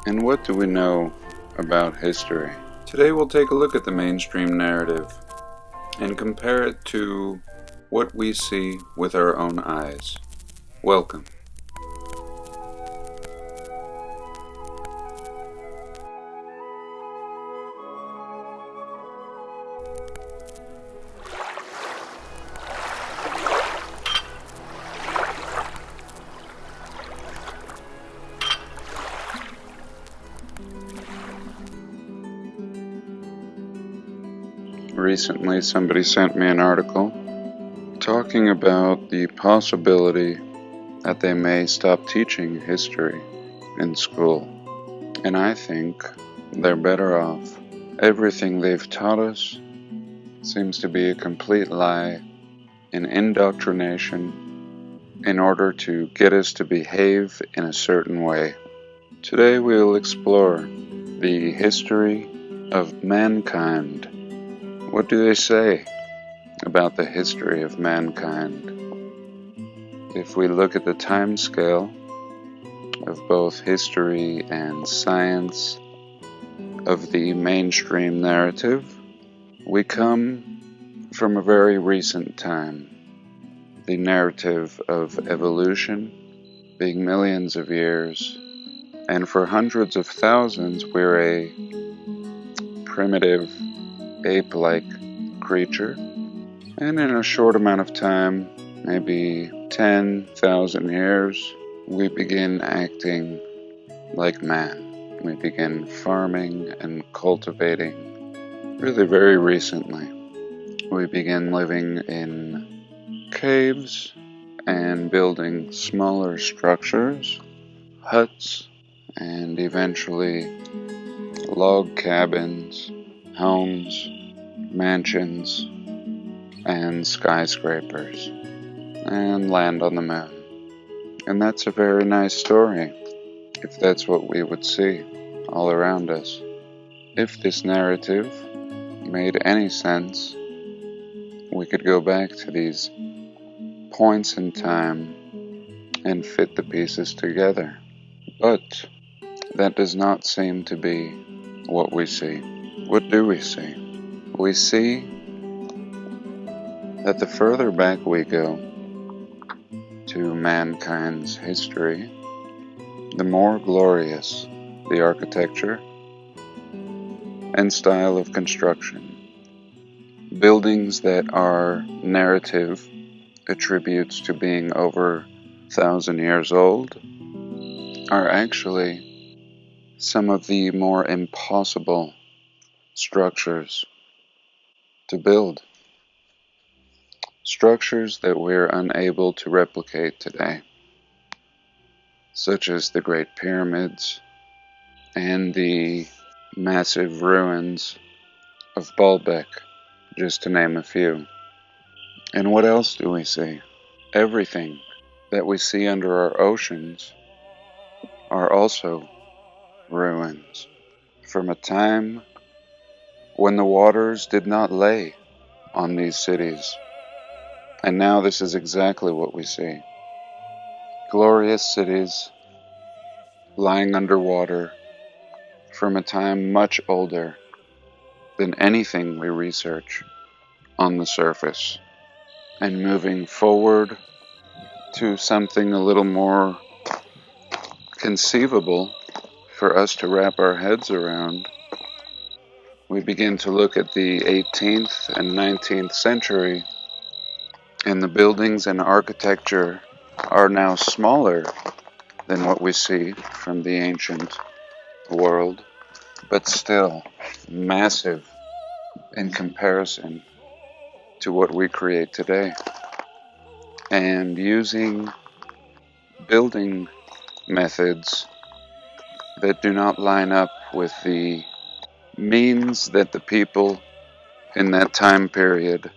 And what do we know about history? Today we'll take a look at the mainstream narrative and compare it to what we see with our own eyes. Welcome. Recently, somebody sent me an article talking about the possibility that they may stop teaching history in school. And I think they're better off. Everything they've taught us seems to be a complete lie, an indoctrination in order to get us to behave in a certain way. Today we'll explore the history of mankind. What do they say about the history of mankind? If we look at the time scale of both history and science of the mainstream narrative, we come from a very recent time. The narrative of evolution being millions of years, and for hundreds of thousands we're a primitive ape-like creature, and in a short amount of time, maybe 10,000 years, we begin acting like man. We begin farming and cultivating really very recently. We begin living in caves and building smaller structures, huts, and eventually log cabins, homes, mansions, and skyscrapers, and land on the moon. And that's a very nice story, if that's what we would see all around us. If this narrative made any sense, we could go back to these points in time and fit the pieces together. But that does not seem to be what we see. What do we see? We see that the further back we go to mankind's history, the more glorious the architecture and style of construction. Buildings that our narrative attributes to being over 1,000 years old are actually some of the more impossible structures to build. Structures that we're unable to replicate today, such as the Great Pyramids and the massive ruins of Baalbek, just to name a few. And what else do we see? Everything that we see under our oceans are also ruins from a time when the waters did not lay on these cities. And now this is exactly what we see. Glorious cities lying underwater from a time much older than anything we research on the surface, and moving forward to something a little more conceivable for us to wrap our heads around. We begin to look at the 18th and 19th century, and the buildings and architecture are now smaller than what we see from the ancient world, but still massive in comparison to what we create today. And using building methods that do not line up with the means that the people in that time period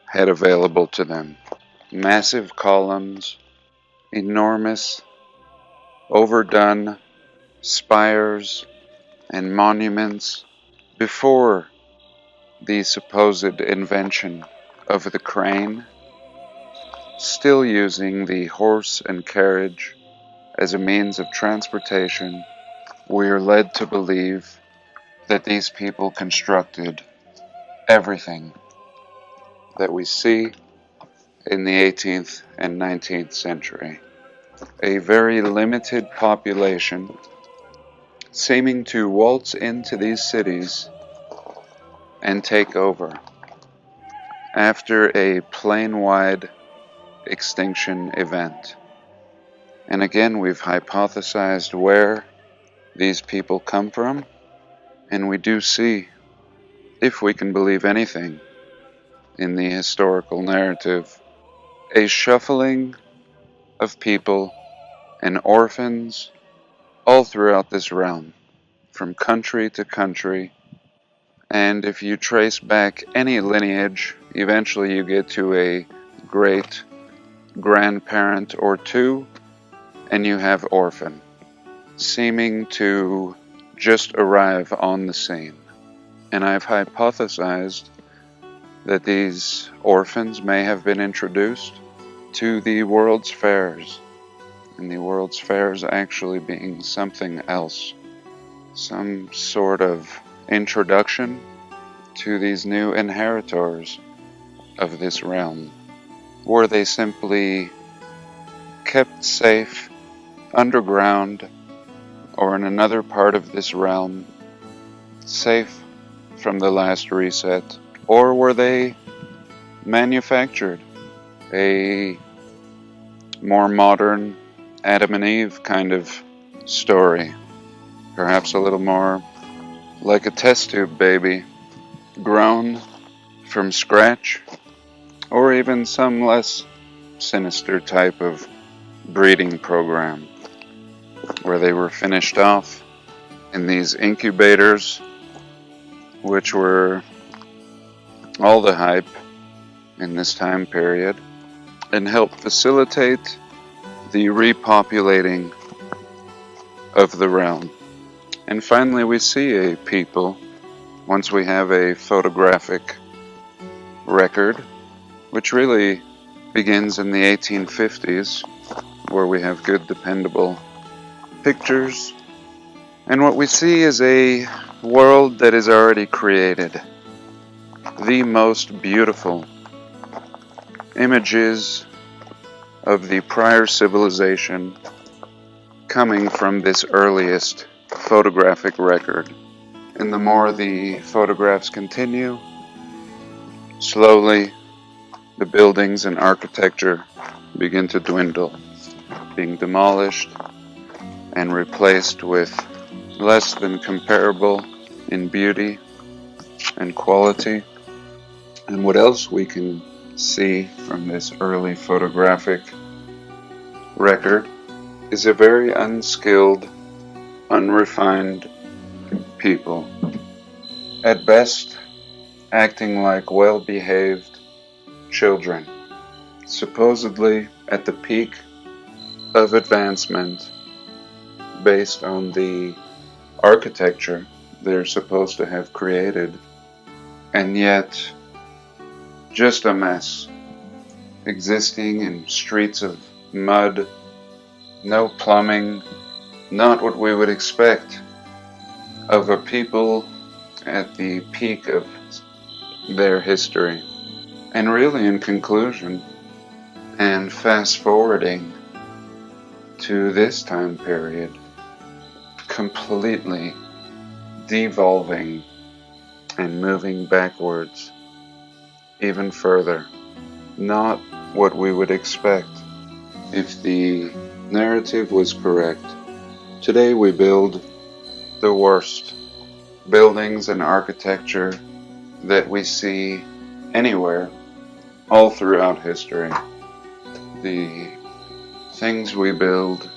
had available to them. Massive columns, enormous, overdone spires and monuments before the supposed invention of the crane, still using the horse and carriage as a means of transportation we are led to believe that these people constructed everything that we see in the 18th and 19th century. A very limited population seeming to waltz into these cities and take over after a plane-wide extinction event. And again, we've hypothesized where these people come from, and we do see, if we can believe anything in the historical narrative, a shuffling of people and orphans all throughout this realm, from country to country. And if you trace back any lineage, eventually you get to a great grandparent or two, and you have orphan, seeming to just arrive on the scene. And I've hypothesized that these orphans may have been introduced to the World's Fairs, and the World's Fairs actually being something else, some sort of introduction to these new inheritors of this realm. Were they simply kept safe underground or in another part of this realm, safe from the last reset? Or were they manufactured? A more modern Adam and Eve kind of story. Perhaps a little more like a test tube baby, grown from scratch, or even some less sinister type of breeding program, where they were finished off in these incubators, which were all the hype in this time period, and helped facilitate the repopulating of the realm. And finally, we see a people, once we have a photographic record, which really begins in the 1850s, where we have good, dependable pictures. And what we see is a world that is already created. The most beautiful images of the prior civilization coming from this earliest photographic record. And the more the photographs continue, slowly the buildings and architecture begin to dwindle, being demolished and replaced with less than comparable in beauty and quality. And what else we can see from this early photographic record is a very unskilled, unrefined people, at best acting like well-behaved children, supposedly at the peak of advancement based on the architecture they're supposed to have created, and yet just a mess, existing in streets of mud, no plumbing, not what we would expect of a people at the peak of their history. And really, in conclusion, and fast forwarding to this time period, completely devolving and moving backwards even further. Not what we would expect if the narrative was correct. Today we build the worst buildings and architecture that we see anywhere, all throughout history. The things we build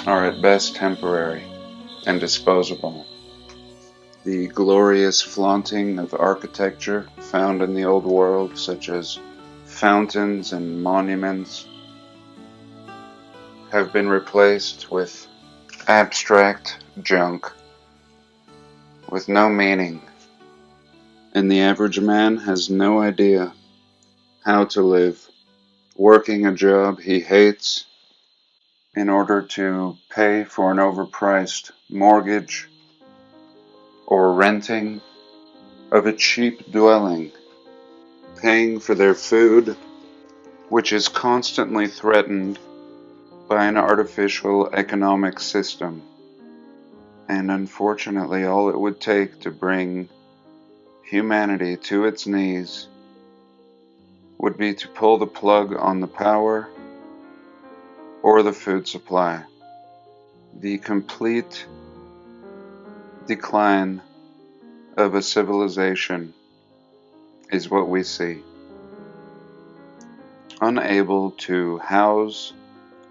are at best temporary and disposable. The glorious flaunting of architecture found in the old world, such as fountains and monuments, have been replaced with abstract junk with no meaning. And the average man has no idea how to live, working a job he hates in order to pay for an overpriced mortgage or renting of a cheap dwelling, paying for their food, which is constantly threatened by an artificial economic system. And unfortunately, all it would take to bring humanity to its knees would be to pull the plug on the power or the food supply. The complete decline of a civilization is what we see. Unable to house,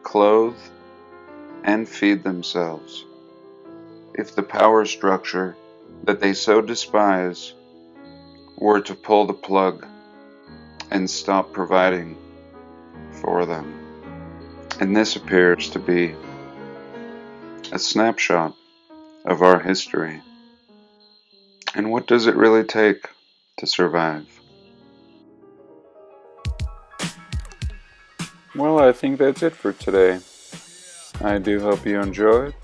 clothe, and feed themselves. If the power structure that they so despise were to pull the plug and stop providing for them. And this appears to be a snapshot of our history. And what does it really take to survive? Well, I think that's it for today. I do hope you enjoyed,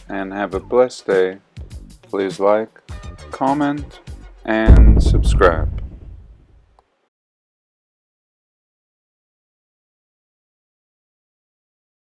and have a blessed day. Please like, comment, and subscribe.